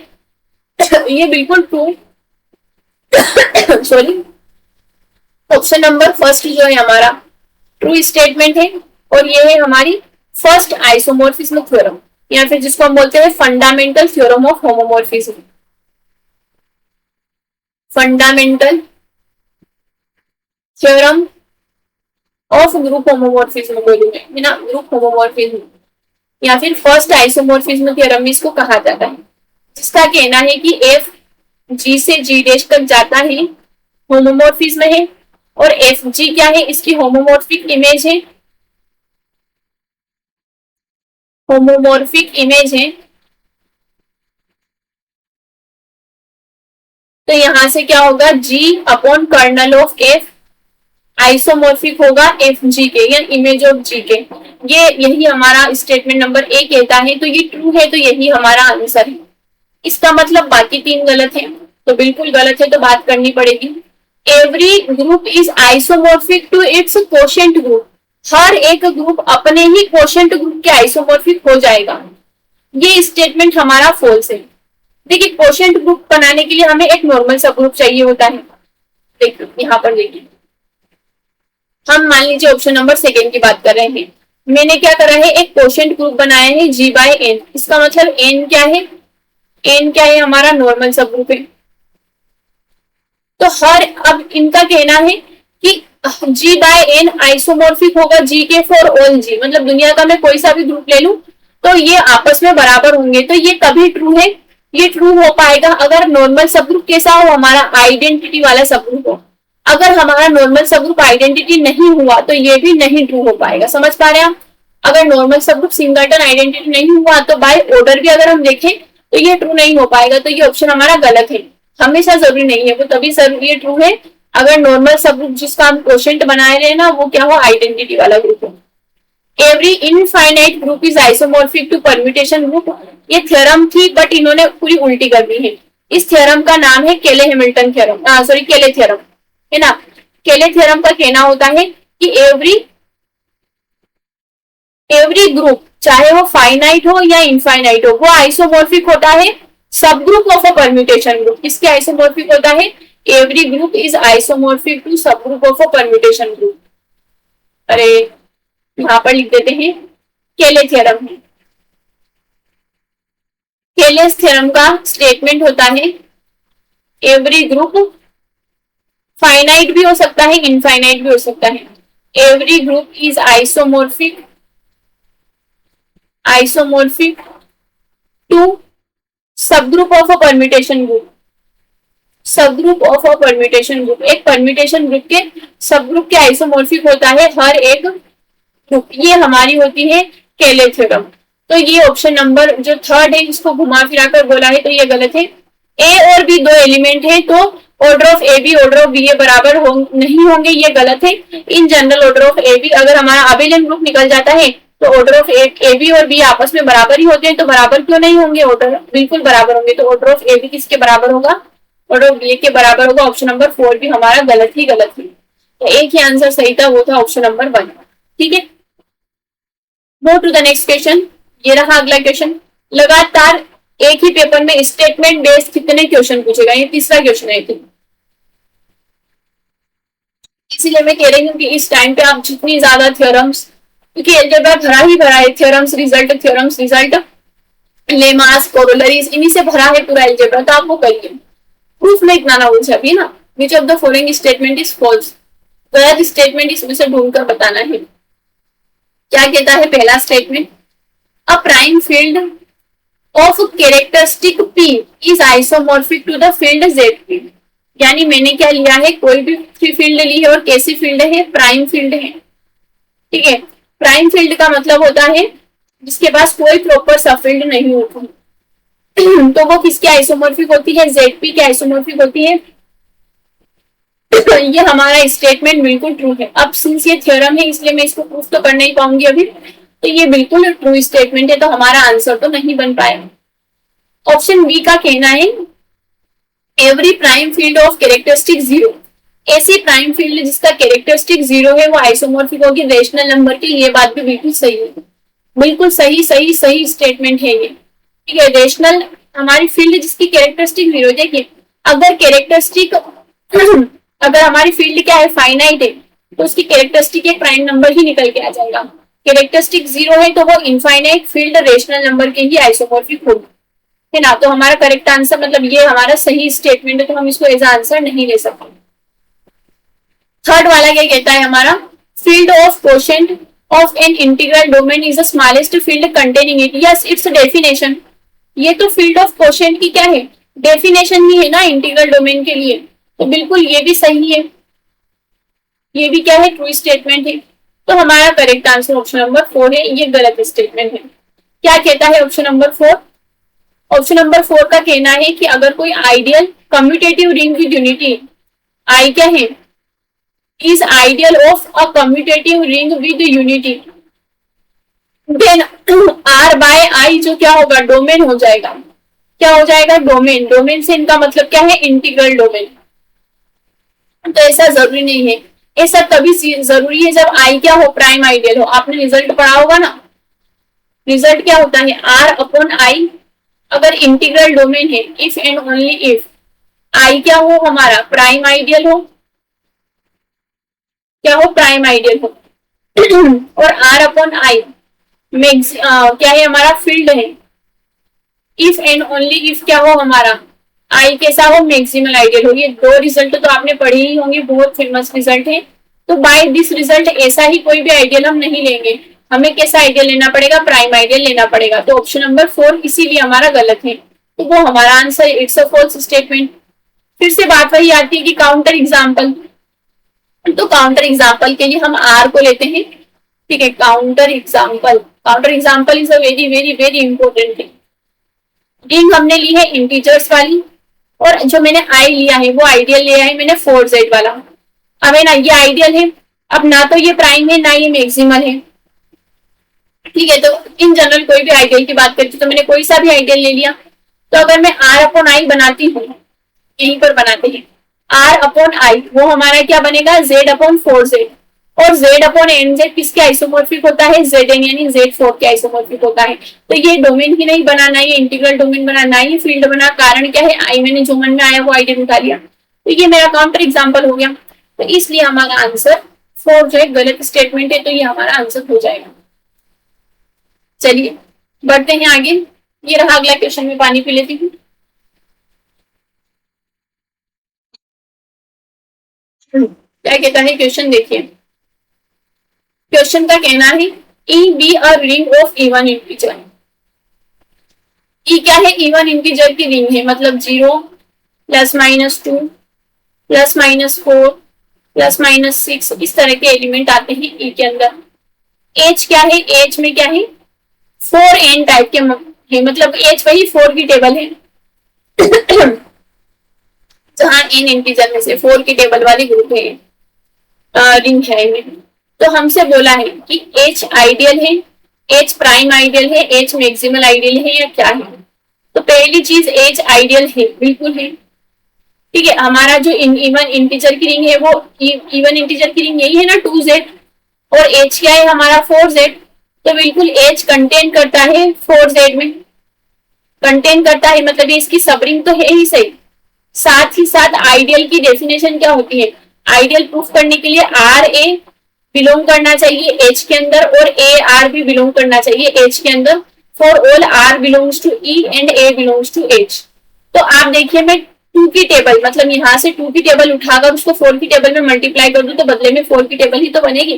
ये बिल्कुल true sorry option number first जो है हमारा ट्रू स्टेटमेंट है। और ये है हमारी फर्स्ट आइसोमॉर्फिज्म थ्योरम, या फिर जिसको हम बोलते हैं fundamental theorem of homomorphism. Fundamental theorem of group homomorphism बोलूंगे है ना, ग्रुप होमोमॉर्फिज्म या फिर फर्स्ट आइसोमॉर्फिज्म थ्योरम भी इसको कहा जाता है, जिसका कहना है कि एफ जी से जी डैश तक जाता है, होमोमॉर्फिज्म है, और एफ जी क्या है, इसकी होमोमॉर्फिक इमेज है, होमोमॉर्फिक इमेज है। तो यहां से क्या होगा, G upon kernel of F isomorphic होगा एफ जी के या इमेज ऑफ जी के। ये यही हमारा स्टेटमेंट नंबर ए कहता है, तो ये ट्रू है, तो यही हमारा आंसर है। इसका मतलब बाकी तीन गलत है, तो बिल्कुल गलत है, तो बात करनी पड़ेगी। Every group is isomorphic to its quotient group, हर एक ग्रुप अपने ही कोशेंट ग्रुप के आइसोमॉर्फिक हो जाएगा। ये स्टेटमेंट हमारा फॉल्स है। देखिए कोशेंट ग्रुप बनाने के लिए हमें एक नॉर्मल सब ग्रुप चाहिए होता है। देखिए यहाँ पर देखिए, हम मान लीजिए ऑप्शन नंबर सेकेंड की बात कर रहे हैं। मैंने क्या करा है, एक कोशेंट ग्रुप बनाया है जी बाय एन। इसका मतलब एन क्या है, एन क्या है, हमारा नॉर्मल सब ग्रुप है। तो हर, अब इनका कहना है कि जी बाय एन आइसोमॉर्फिक होगा जी के फॉर ऑल जी, मतलब दुनिया का मैं कोई सा भी ग्रुप ले लूं तो ये आपस में बराबर होंगे। तो ये कभी ट्रू है, ये ट्रू हो पाएगा अगर नॉर्मल सब ग्रुप कैसा हो, हमारा आइडेंटिटी वाला सब ग्रुप हो। अगर हमारा नॉर्मल सब ग्रुप आइडेंटिटी नहीं हुआ तो ये भी नहीं ट्रू हो पाएगा। समझ पा रहे हैं आप? अगर नॉर्मल सब ग्रुप सिंगलटन आइडेंटिटी नहीं हुआ तो बाय ऑर्डर भी अगर हम देखें तो ये ट्रू नहीं हो पाएगा। तो ये ऑप्शन हमारा गलत है। हमेशा जरूरी नहीं है, वो तभी ये ट्रू है अगर नॉर्मल सब ग्रुप जिसका हम क्वोशिएंट बनाए रहे ना वो क्या हो, आइडेंटिटी वाला ग्रुप हो। Every infinite group is isomorphic to permutation group. ये थ्योरम थी बट इन्होंने पूरी उल्टी कर दी है। इस थ्योरम का नाम है केले हैमिल्टन थ्योरम, सॉरी केले थ्योरम है ना। केले थ्योरम का कहना होता है कि एवरी ग्रुप चाहे वो फाइनाइट हो या इनफाइनाइट हो वो आइसोमॉर्फिक होता है subgroup of a permutation group. किसके आइसोमॉर्फिक होता है, every group is isomorphic to subgroup of a permutation group. अरे यहां पर लिख देते हैं केले थ्योरम है। केलेस थ्योरम का स्टेटमेंट होता है एवरी ग्रुप फाइनाइट भी हो सकता है इनफाइनाइट भी हो सकता है, every group is isomorphic to subgroup of a permutation group. Subgroup of a permutation group, एक परम्यूटेशन ग्रुप के सब ग्रुप के आइसोमॉर्फिक होता है हर एक ग्रुप। ये हमारी होती है केले थ्योरम। तो ये ऑप्शन नंबर जो थर्ड है इसको घुमा फिरा कर बोला है तो ये गलत है। ए और बी दो एलिमेंट है तो order of A B order of B A बराबर नहीं होंगे, ये गलत है। In general order of A B, अगर हमारा अबेलियन ग्रुप निकल जाता है तो ऑर्डर ऑफ ए बी और बी आपस में बराबर ही होते हैं, तो बराबर क्यों नहीं होंगे, ऑर्डर बिल्कुल बराबर होंगे। तो ऑर्डर ऑफ ए बी किसके बराबर होगा, ऑर्डर ऑफ बी के बराबर होगा। ऑप्शन नंबर 4 भी हमारा गलत ही गलत है। तो एक ही आंसर सही था, वो था ऑप्शन नंबर 1। ठीक है, go to the next question. ये रहा अगला क्वेश्चन। लगातार एक ही पेपर में स्टेटमेंट बेस्ड कितने क्वेश्चन पूछेगा, ये तीसरा क्वेश्चन है। इसीलिए मैं कह रही हूँ कि इस टाइम पे आप जितनी ज्यादा थ्योरम्स, क्योंकि अलजेब्रा भरा ही भरा है, थ्योरम्स रिजल्ट लेमास कोरोलरीज इन्हीं से भरा है पूरा अलजेब्रा, तो आप वो करिए। प्रूफ में इतना ना उलझे अभी ना। Which of the following statement is false, गलत स्टेटमेंट इसमें से ढूंढकर बताना है। क्या कहता है पहला statement, a prime field of characteristic P is isomorphic to the field ZP। यानी मैंने क्या लिया है, कोई भी फील्ड ली है और कैसी फील्ड है, प्राइम फील्ड है। ठीक है, प्राइम फील्ड का मतलब होता है जिसके पास कोई प्रॉपर सब फील्ड नहीं होती तो वो किसकी आइसोमॉर्फिक होती है, ZP की आइसोमॉर्फिक होती है। ये हमारा स्टेटमेंट बिल्कुल ट्रू है। अब सिंस ये थ्योरम है इसलिए मैं इसको प्रूफ तो कर नहीं पाऊंगी अभी, तो ये बिल्कुल ट्रू स्टेटमेंट है, तो हमारा आंसर तो नहीं बन पाया। ऑप्शन बी का कहना है every prime field of characteristic 0, ऐसी प्राइम फील्ड जिसका कैरेक्टरिस्टिक 0 है वो आइसोमॉर्फिक होगी रेशनल नंबर की। ये बात भी बिल्कुल सही है, बिल्कुल सही सही सही स्टेटमेंट है ये। ठीक है, रेशनल हमारी फील्ड जिसकी कैरेक्टरिस्टिक 0, देखिए अगर कैरेक्टरिस्टिक अगर हमारी फील्ड क्या है, फाइनाइट है, तो उसकी कैरेक्टरिस्टिक एक प्राइम नंबर ही निकल के आ जाएगा। कैरेक्टरिस्टिक 0 है तो वो इनफाइनाइट फील्ड रेशनल नंबर के ही आइसोमॉर्फिक होगी, है ना। तो हमारा करेक्ट आंसर मतलब ये हमारा सही स्टेटमेंट है, तो हम इसको एज आंसर नहीं ले सकते। थर्ड वाला क्या कहता है हमारा, field of quotient of an integral domain is the smallest field containing it. Yes, it's definition. ये तो फील्ड ऑफ क्वोशिएंट की क्या है, डेफिनेशन ही है ना इंटीग्रल डोमेन के लिए, तो बिल्कुल ये भी सही है, ये भी क्या है, ट्रू स्टेटमेंट है। तो हमारा करेक्ट आंसर ऑप्शन नंबर 4 है, ये गलत स्टेटमेंट है। क्या कहता है ऑप्शन नंबर 4? ऑप्शन नंबर 4 का कहना है कि अगर कोई ideal commutative ring with unity, I क्या है, is ideal of a commutative ring with unity, then R by I जो क्या होगा, डोमेन हो जाएगा। क्या हो जाएगा, डोमेन। डोमेन से इनका मतलब क्या है, इंटीग्रल डोमेन। तो ऐसा जरूरी नहीं है, ऐसा तभी जरूरी है जब आई क्या हो, प्राइम आइडियल हो। आपने रिजल्ट पढ़ा होगा ना, रिजल्ट क्या होता है, आर अपॉन आई अगर इंटीग्रल डोमेन है, if and only if I क्या हो हमारा, प्राइम आइडियल हो, क्या हो, प्राइम आइडियल हो और आर अपॉन आई क्या है हमारा, फील्ड है। इफ एंड ओनली इफ क्या हो हमारा, आई कैसा हो, मैक्सिमल आइडियल हो। ये दो रिजल्ट तो आपने पढ़े ही होंगे, बहुत फेमस रिजल्ट है। तो बाय दिस रिजल्ट ऐसा ही कोई भी आइडियल हम नहीं लेंगे, हमें कैसा आइडियल लेना पड़ेगा, प्राइम आइडियल लेना पड़ेगा। तो ऑप्शन नंबर 4 इसीलिए हमारा गलत है, तो वो हमारा answer, it's a false statement. फिर से बात वही आती है कि काउंटर एग्जाम्पल, तो काउंटर एग्जाम्पल के लिए हम आर को लेते हैं, ठीक है। Counter example, counter example is a very very very important thing. Ring हमने ली है इंटीजर्स वाली, और जो मैंने आई लिया है वो आइडियल लिया है मैंने 4z वाला। अब है ना, ये आइडियल है, अब ना तो ये प्राइम है ना ये मैक्सिमल है, ठीक है। तो इन जनरल कोई भी आइडियल की बात करती तो मैंने कोई सा भी आइडियल ले लिया। तो अगर मैं आर अपॉन आई बनाती हूँ, यहीं पर बनाते हैं आर अपॉन आई, वो हमारा क्या बनेगा, जेड अपॉन 4z, और z अपॉन एन जेड किसके आइसोमोर्फिक होता है, जेड एन यानी z4 के आइसोमोर्फिक होता है। तो ये डोमेन ही नहीं बना, ना ये इंटीग्रल डोमेन बना, ना ये फील्ड बना। कारण क्या है, आई मैंने जो मन में आया वो आइडियल उठा लिया, तो ये मेरा काउंटर एग्जाम्पल हो गया। तो इसलिए हमारा आंसर 4 जो है गलत स्टेटमेंट है, तो ये हमारा आंसर हो जाएगा। चलिए बढ़ते हैं आगे, ये रहा अगला क्वेश्चन, में पानी पी लेती हूँ। क्या कहता है क्वेश्चन, देखिए क्वेश्चन का कहना है E be a ring of even integer. E क्या है, इवन इंटीजर की रिंग है, मतलब 0 plus minus 2 plus minus 4 plus minus 6 इस तरह के एलिमेंट आते हैं ई के अंदर। एज क्या है, एज में क्या है, 4n टाइप के है, मतलब एज वही 4 की टेबल है जहां n इंटीजर में से 4 की टेबल वाली ग्रुप है, रिंग है इनमें। तो हमसे बोला है कि एच आइडियल है, एच प्राइम आइडियल है, एच मैक्सिमल आइडियल है या क्या है। तो पहली चीज एच आइडियल है, बिल्कुल है, ठीक है। हमारा जो इवन इंटीजर की रिंग है वो इवन इंटीजर की रिंग यही है ना 2z, और एच क्या है हमारा 4z, तो बिल्कुल एच कंटेन करता है 4z में, कंटेन करता है, मतलब ये इसकी सब रिंग तो है ही सही। साथ ही साथ आइडियल की डेफिनेशन क्या होती है, आइडियल प्रूफ करने के लिए आर ए बिलोंग करना चाहिए एच के अंदर, और ए आर भी बिलोंग करना चाहिए एच के अंदर। For all R belongs to E and A belongs to H. तो आप देखिए, मैं 2 की टेबल, मतलब यहाँ से 2 की टेबल उठाकर उसको 4 की टेबल में मल्टीप्लाई कर दूं तो बदले में 4 की टेबल ही तो बनेगी।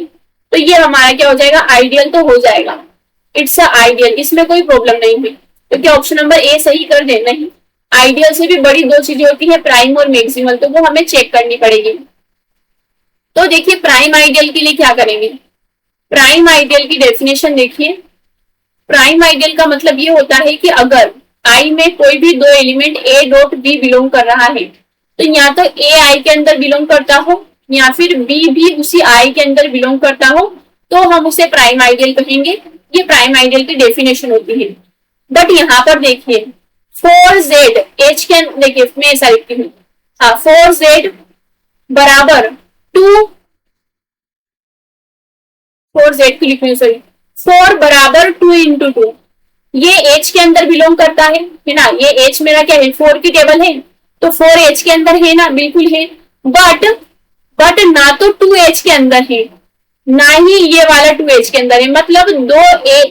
तो ये हमारा क्या हो जाएगा, आइडियल तो हो जाएगा, इट्स अ आइडियल, इसमें कोई प्रॉब्लम नहीं है। तो क्या ऑप्शन नंबर ए सही कर दे, नहीं। आइडियल से भी बड़ी 2 चीजें होती है, प्राइम और मैक्सिमल, तो वो हमें चेक करनी पड़ेगी। तो देखिए प्राइम आइडियल के लिए क्या करेंगे, प्राइम आइडियल की डेफिनेशन देखिए। प्राइम आइडियल का मतलब ये होता है कि अगर आई में कोई भी 2 element A dot B belong कर रहा है, तो या तो ए आई के अंदर बिलोंग करता हो या फिर बी भी उसी आई के अंदर बिलोंग करता हो, तो हम उसे प्राइम आइडियल कहेंगे। ये प्राइम आइडियल की डेफिनेशन होती है। बट यहाँ पर देखिए 4z एच के, देखिए मैं ऐसा लिखती हूँ, हाँ 4z बराबर 2, 4z की लिख रही हूँ, सॉरी 4 बराबर 2 इंटू 2, ये एच के अंदर बिलोंग करता है ना। ये एच मेरा क्या है, 4 की टेबल है, तो 4 एच के अंदर है ना, बिल्कुल है। बट ना तो 2 एच के अंदर है, ना ही ये वाला 2 एच के अंदर है, मतलब 2 ए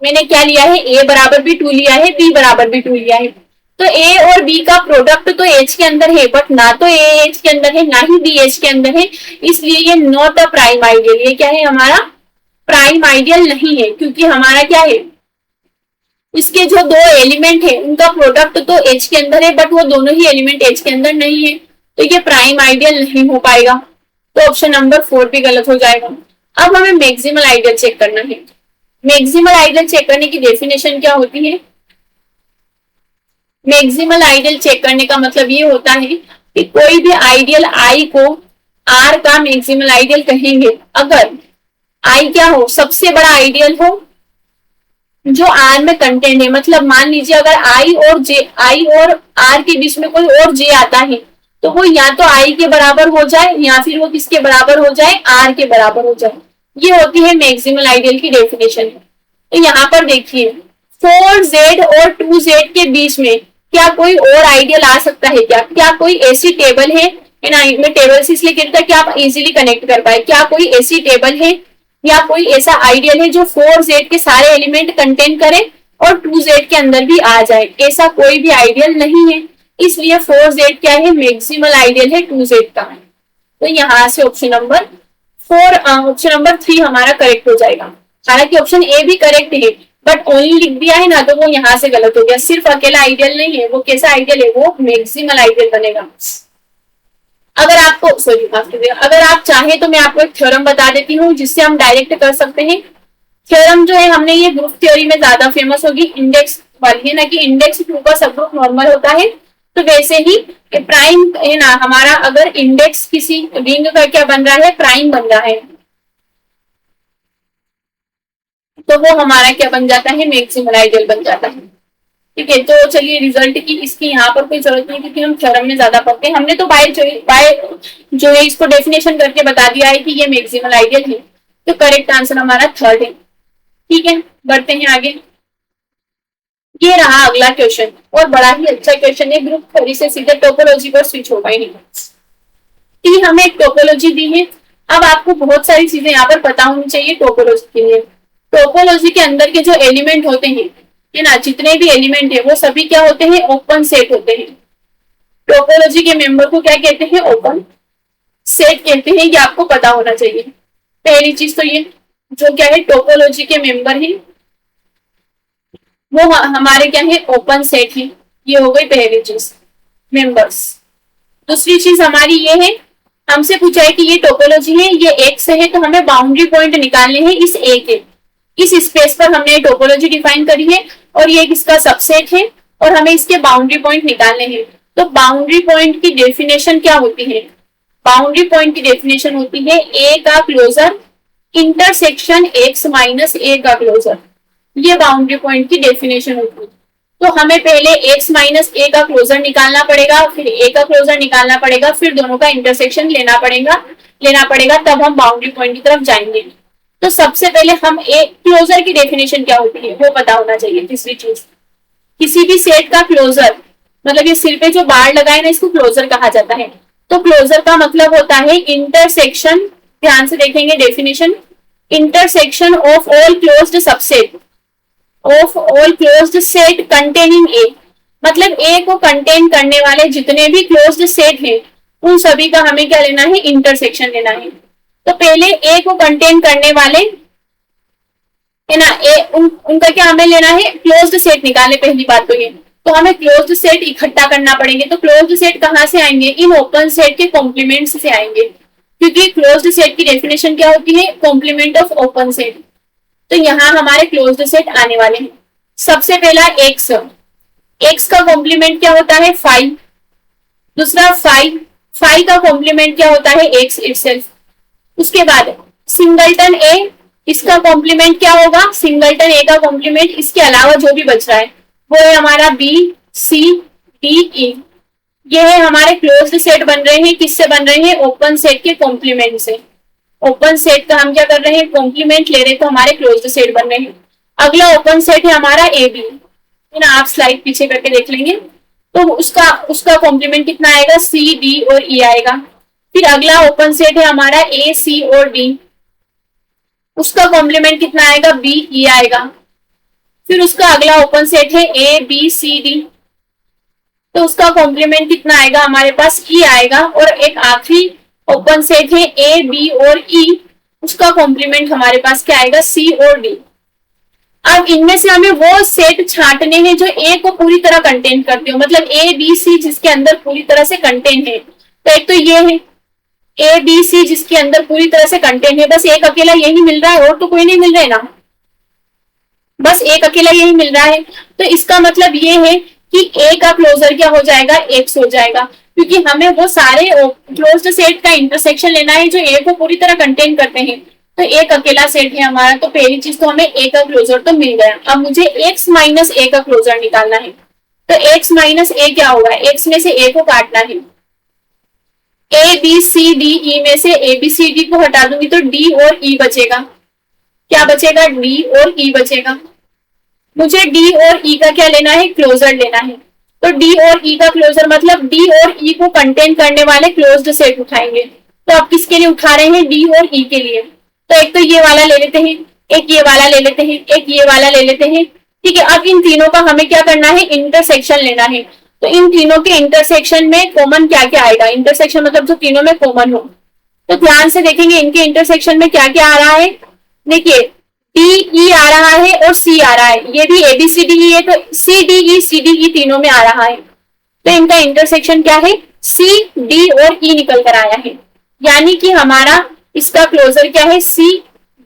मैंने क्या लिया है, ए बराबर भी 2 लिया है, बी बराबर भी 2 लिया है। तो ए और बी का प्रोडक्ट तो एच के अंदर है, बट ना तो ए एच के अंदर है ना ही बी एच के अंदर है, इसलिए ये नॉट अ प्राइम आइडियल। ये क्या है, हमारा प्राइम आइडियल नहीं है, क्योंकि हमारा क्या है, इसके जो दो एलिमेंट है उनका प्रोडक्ट तो एच के अंदर है, बट वो दोनों ही एलिमेंट एच के अंदर नहीं है, तो ये प्राइम आइडियल नहीं हो पाएगा। तो ऑप्शन नंबर 4 भी गलत हो जाएगा। अब हमें मैक्सिमल आइडियल चेक करना है। मैक्सिमल आइडियल चेक करने की डेफिनेशन क्या होती है? मैक्सिमल आइडियल चेक करने का मतलब ये होता है कि कोई भी आइडियल आई को आर का मैक्सिमल आइडियल कहेंगे अगर आई क्या हो, सबसे बड़ा आइडियल हो जो आर में कंटेंट है। मतलब मान लीजिए अगर आई और आर के बीच में कोई और जे आता है, तो वो या तो आई के बराबर हो जाए या फिर वो किसके बराबर हो जाए, आर के बराबर हो जाए। ये होती है मैक्सिमल आइडियल की डेफिनेशन। तो यहाँ पर देखिए 4z और 2z के बीच में क्या कोई और आइडियल आ सकता है क्या? क्या कोई ऐसी टेबल है, मैं टेबल से इसलिए कहता कि आप इजीली कनेक्ट कर पाए, क्या कोई ऐसी टेबल है या कोई ऐसा आइडियल है जो 4z के सारे एलिमेंट कंटेन करे और 2z के अंदर भी आ जाए? ऐसा कोई भी आइडियल नहीं है, इसलिए 4z क्या है, मैक्सिमल आइडियल है 2z का। तो यहाँ से ऑप्शन नंबर 3 हमारा करेक्ट हो जाएगा। हालांकि ऑप्शन ए भी करेक्ट है, बट ओनली लिख दिया है ना, तो वो यहाँ से गलत हो गया। सिर्फ अकेला आइडियल नहीं है, वो कैसा आइडियल है, वो मैक्सिमल आइडियल बनेगा। अगर आपको अगर आप चाहे तो मैं आपको एक थ्योरम बता देती हूँ जिससे हम डायरेक्ट कर सकते हैं। थ्योरम जो है हमने ये ग्रुप थ्योरी में ज्यादा फेमस होगी, इंडेक्स वाली है ना, कि इंडेक्स 2 का सब ग्रुप नॉर्मल होता है। तो वैसे ही प्राइम है ना हमारा, अगर इंडेक्स किसी रिंग का क्या बन रहा है, प्राइम बन रहा है, तो वो हमारा क्या बन जाता है, मैक्सिमल आइडियल बन जाता है। ठीक है, तो चलिए रिजल्ट की इसकी यहाँ पर कोई जरूरत नहीं, क्योंकि हम थ्योरम में ज्यादा पढ़ते हैं। हमने तो बाय जो है इसको डेफिनेशन करके बता दिया है कि ये मैक्सिमल आइडियल है। तो करेक्ट आंसर हमारा 3rd है। ठीक है, बढ़ते हैं आगे। ये रहा अगला क्वेश्चन, और बड़ा ही अच्छा क्वेश्चन है, ग्रुप थ्योरी से सीधे टोपोलॉजी पर स्विच हो गए हैं। कि हमें एक टोपोलॉजी दी है। अब आपको बहुत सारी चीजें यहाँ पर पता होनी चाहिए टोपोलॉजी के लिए। टोपोलॉजी के अंदर के जो एलिमेंट होते हैं, है ना, जितने भी एलिमेंट है वो सभी क्या होते हैं, ओपन सेट होते हैं। टोपोलॉजी के मेंबर को क्या कहते हैं, ओपन सेट कहते हैं। ये आपको पता होना चाहिए। पहली चीज तो ये जो क्या है, टोपोलॉजी के मेंबर है वो हमारे क्या है, ओपन सेट है। ये हो गई पहली चीज, मेंबर्स। दूसरी चीज हमारी ये है, हमसे पूछा है कि ये टोपोलॉजी है, ये एक्स है, तो हमें बाउंड्री पॉइंट निकालने हैं इस ए के। इस स्पेस पर हमने टोपोलॉजी डिफाइन करी है और ये किसका सबसेट है, और हमें इसके बाउंड्री पॉइंट निकालने हैं। तो बाउंड्री पॉइंट की डेफिनेशन क्या होती है? बाउंड्री पॉइंट की डेफिनेशन होती है ए का closure intersection X minus A का क्लोजर। ये बाउंड्री पॉइंट की डेफिनेशन होती है। तो हमें पहले एक्स माइनस ए का क्लोजर निकालना पड़ेगा, फिर ए का क्लोजर निकालना पड़ेगा, फिर दोनों का इंटरसेक्शन लेना पड़ेगा, तब हम बाउंड्री पॉइंट की तरफ जाएंगे। तो सबसे पहले हम ए क्लोजर की डेफिनेशन क्या होती है वो पता होना चाहिए। तीसरी चीज, किसी भी सेट का क्लोजर, मतलब ये सिर पे जो बार लगाए ना, इसको क्लोजर कहा जाता है। तो क्लोजर का मतलब होता है इंटरसेक्शन, ध्यान से देखेंगे definition, intersection of all closed subset of all closed set containing A. मतलब ए को कंटेन करने वाले जितने भी क्लोज्ड सेट हैं उन सभी का हमें क्या लेना है, इंटरसेक्शन लेना है। तो पहले ए को कंटेन करने वाले है ना, उनका क्या हमें लेना है, क्लोज्ड सेट निकाले। पहली बात तो ये, तो हमें क्लोज्ड सेट इकट्ठा करना पड़ेंगे। तो क्लोज्ड सेट कहाँ से आएंगे, इन ओपन सेट के कॉम्प्लीमेंट्स से आएंगे, क्योंकि क्लोज्ड सेट की डेफिनेशन क्या होती है, कॉम्प्लीमेंट ऑफ ओपन सेट। तो यहाँ हमारे क्लोज्ड सेट आने वाले हैं। सबसे पहला एक्स का कॉम्प्लीमेंट क्या होता है, 5। दूसरा 5 का कॉम्प्लीमेंट क्या होता है, एक्स इटसेल्फ। उसके बाद सिंगलटन ए, इसका कॉम्प्लीमेंट क्या होगा, सिंगलटन ए का कॉम्प्लीमेंट इसके अलावा जो भी बच रहा है वो है हमारा बी सी डी ई। ये है हमारे क्लोज्ड सेट बन रहे हैं, किससे बन रहे हैं, ओपन सेट के कॉम्प्लीमेंट से। ओपन सेट का हम क्या कर रहे हैं, कॉम्प्लीमेंट ले रहे हैं, तो हमारे क्लोज्ड सेट बन रहे हैं। अगला ओपन सेट है हमारा ए बी, है ना, आप स्लाइड पीछे करके देख लेंगे। तो उसका कॉम्प्लीमेंट कितना आएगा, सी डी और ई आएगा। फिर अगला ओपन सेट है हमारा ए सी और डी, उसका कॉम्प्लीमेंट कितना आएगा, बी ई आएगा। फिर उसका अगला ओपन सेट है ए बी सी डी, तो उसका कॉम्प्लीमेंट कितना आएगा हमारे पास, ई आएगा। और एक आखिरी ओपन सेट है ए बी और ई, उसका कॉम्प्लीमेंट हमारे पास क्या आएगा, सी और डी। अब इनमें से हमें वो सेट छांटने हैं जो ए को पूरी तरह कंटेन करते हो, मतलब ए बी सी जिसके अंदर पूरी तरह से कंटेन है। तो एक तो ये है ए बी सी जिसके अंदर पूरी तरह से कंटेन है, बस एक अकेला यही मिल रहा है और तो कोई नहीं मिल रहा है ना, बस एक अकेला यही मिल रहा है। तो इसका मतलब ये है कि ए का क्लोजर क्या हो जाएगा, एक्स हो जाएगा, क्योंकि हमें वो सारे क्लोज्ड सेट का इंटरसेक्शन लेना है जो ए को पूरी तरह कंटेन करते हैं। तो एक अकेला सेट है हमारा, तो पहली चीज तो हमें ए का क्लोजर तो मिल गया। अब मुझे एक्स माइनस ए का क्लोजर निकालना है। तो एक्स माइनस ए क्या होगा, एक्स में से ए को काटना है, A B C D E में से ए बी सी डी को हटा दूंगी तो डी और ई बचेगा। क्या बचेगा, डी और ई बचेगा। मुझे डी और ई का क्या लेना है, क्लोजर लेना है। तो डी और ई का क्लोजर मतलब डी और ई को कंटेन करने वाले क्लोज्ड सेट उठाएंगे। तो आप किसके लिए उठा रहे हैं, डी और ई के लिए। तो एक तो ये वाला ले लेते हैं, एक ये वाला ले लेते हैं, एक ये वाला ले लेते हैं, ठीक है। अब इन तीनों का हमें क्या करना है, इंटरसेक्शन लेना है। तो इन तीनों के इंटरसेक्शन में कॉमन क्या क्या आएगा, इंटरसेक्शन मतलब जो तीनों में कॉमन हो। तो ध्यान से देखेंगे इनके इंटरसेक्शन में क्या क्या आ रहा है। देखिए डी ई आ रहा है और सी आ रहा है, ये भी A B C D E है, तो सी डी ई तीनों में आ रहा है। तो इनका इंटरसेक्शन क्या है, सी डी और ई निकल कर आया है, यानी कि हमारा इसका क्लोजर क्या है, सी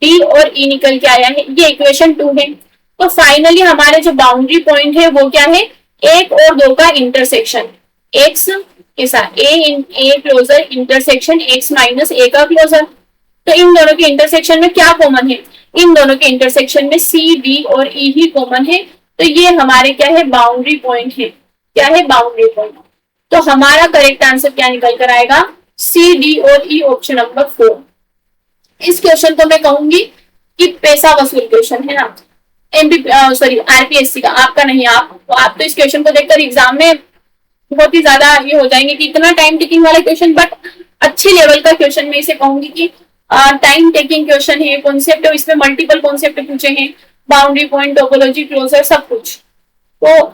डी और ई निकल के आया है। ये इक्वेशन 2 है। तो फाइनली हमारे जो बाउंड्री पॉइंट है वो क्या है, 1 और 2 का इंटरसेक्शन, एक्स के साथ A closure intersection X minus A का क्लोजर। तो इन दोनों के इंटरसेक्शन में क्या कॉमन है, इन दोनों के इंटरसेक्शन में सी डी और ई ही कॉमन है। तो ये हमारे क्या है, बाउंड्री पॉइंट है। क्या है, बाउंड्री पॉइंट। तो हमारा करेक्ट आंसर क्या निकल कर आएगा, सी डी और ई, ऑप्शन नंबर 4। इस क्वेश्चन को मैं कहूंगी कि पैसा वसूल क्वेश्चन है ना, सॉरी आरपीएससी का, आपका नहीं। आप तो इस क्वेश्चन को देखकर एग्जाम में बहुत ही ज्यादा ये हो जाएंगे कि इतना टाइम टेकिंग वाला क्वेश्चन, बट अच्छे लेवल का क्वेश्चन मैं इसे कहूंगी कि टाइम टेकिंग क्वेश्चन है। कॉन्सेप्ट, इसमें मल्टीपल कॉन्सेप्ट पूछे हैं, बाउंड्री पॉइंट, टोपोलॉजी, क्लोजर, सब कुछ। तो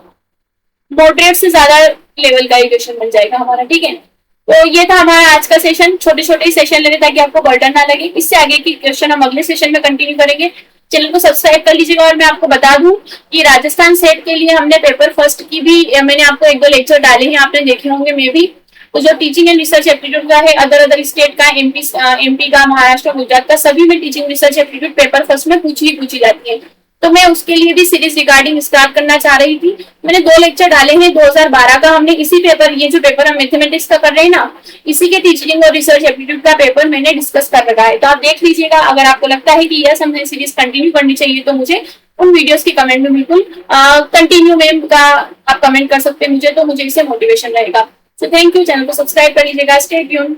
मॉडरेट से ज्यादा लेवल का क्वेश्चन बन जाएगा हमारा, ठीक है। तो ये था हमारा आज का सेशन, छोटे छोटे सेशन लेने ताकि आपको बर्डन ना लगे। इससे आगे की क्वेश्चन हम अगले सेशन में कंटिन्यू करेंगे। चैनल को सब्सक्राइब कर लीजिएगा। और मैं आपको बता दूं कि राजस्थान सेट के लिए हमने पेपर फर्स्ट की भी मैंने आपको 1-2 लेक्चर डाले हैं, आपने देखे होंगे मे भी। तो जो टीचिंग एंड रिसर्च एप्टीट्यूड का है, अदर स्टेट का, एमपी का, महाराष्ट्र, गुजरात का, सभी में teaching research aptitude paper first में पूछी जाती है। तो मैं उसके लिए भी सीरीज रिगार्डिंग स्टार्ट करना चाह रही थी। मैंने 2 लेक्चर डाले हैं 2012 का, हमने इसी पेपर, ये जो पेपर हम मैथमेटिक्स का कर रहे हैं ना, इसी के टीचिंग और रिसर्च एप्टीट्यूड का पेपर मैंने डिस्कस कर रखा है। तो आप देख लीजिएगा। अगर आपको लगता है कि यस हमें सीरीज कंटिन्यू करनी चाहिए तो मुझे उन वीडियोस की कमेंट में बिल्कुल कंटिन्यू में का आप कमेंट कर सकते हैं मुझे, तो मुझे इससे मोटिवेशन रहेगा। So thank you. चैनल को सब्सक्राइब कर लीजिएगा। Stay tuned.